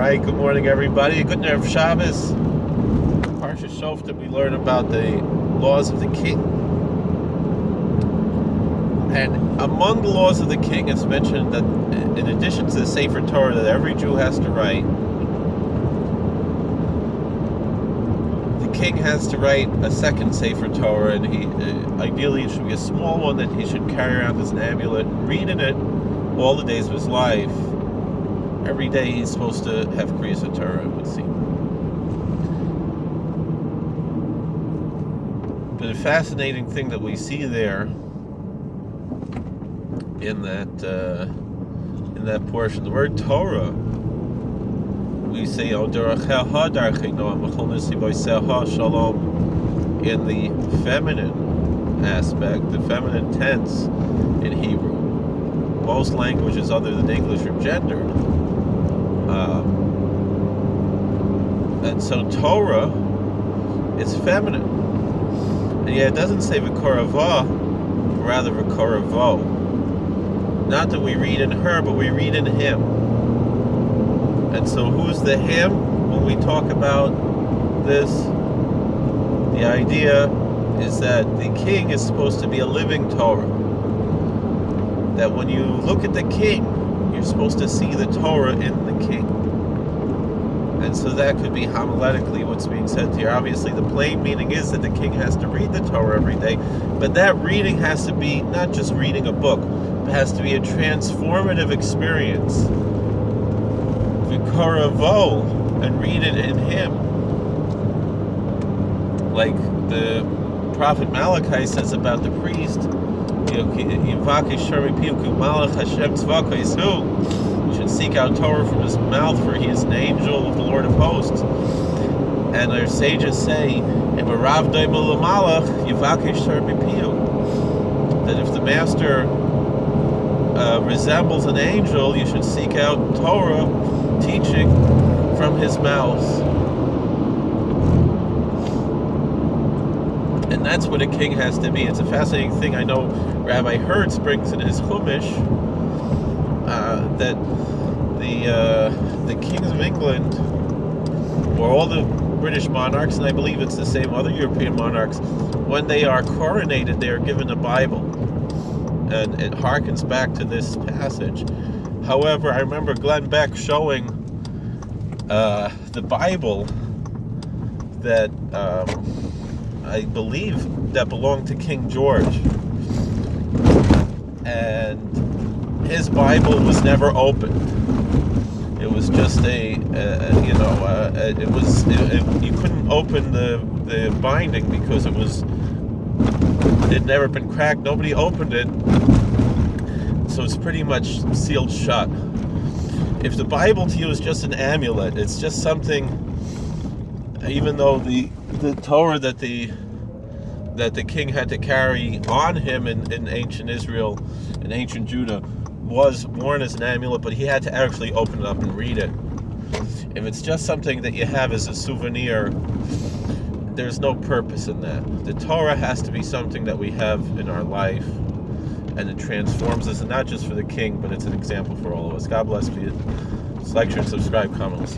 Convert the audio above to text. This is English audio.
Hi, good morning everybody. Good night of Shabbos. Parshas Shoftim, we learn about the laws of the king. And among the laws of the king, it's mentioned that in addition to the Sefer Torah that every Jew has to write, the king has to write a second Sefer Torah, and ideally it should be a small one that he should carry around as an amulet, reading it all the days of his life. Every day he's supposed to have Kriyas Torah, it would seem. But a fascinating thing that we see there in that portion, the word Torah, we say in the feminine aspect, the feminine tense in Hebrew. Most languages other than English are gendered. And so Torah is feminine. And yet it doesn't say V'korava, but rather V'koravo. Not that we read in her, but we read in him. And so who's the him when we talk about this? The idea is that the king is supposed to be a living Torah. That when you look at the king, you're supposed to see the Torah in the king. And so that could be homiletically what's being said here. Obviously, the plain meaning is that the king has to read the Torah every day, but that reading has to be not just reading a book, it has to be a transformative experience. V'koravo, and read it in him. Like the prophet Malachi says about the priest, you should seek out Torah from his mouth, for he is an angel of the Lord of hosts. And our sages say that if the master resembles an angel, you should seek out Torah teaching from his mouth. And that's what a king has to be. It's a fascinating thing. I know Rabbi Hertz brings in his Chumash that the kings of England, or all the British monarchs, and I believe it's the same other European monarchs, when they are coronated, they are given a Bible. And it harkens back to this passage. However, I remember Glenn Beck showing the Bible that I believe that belonged to King George, and his Bible was never opened. It was just you couldn't open the binding because it had never been cracked. Nobody opened it, so it's pretty much sealed shut. If the Bible to you is just an amulet, it's just something, even though the Torah that the king had to carry on him in ancient Israel, in ancient Judah, was worn as an amulet, but he had to actually open it up and read it. If it's just something that you have as a souvenir, there's no purpose in that. The Torah has to be something that we have in our life, and it transforms us, and not just for the king, but it's an example for all of us. God bless you. Like, share, subscribe, comment. We'll see you.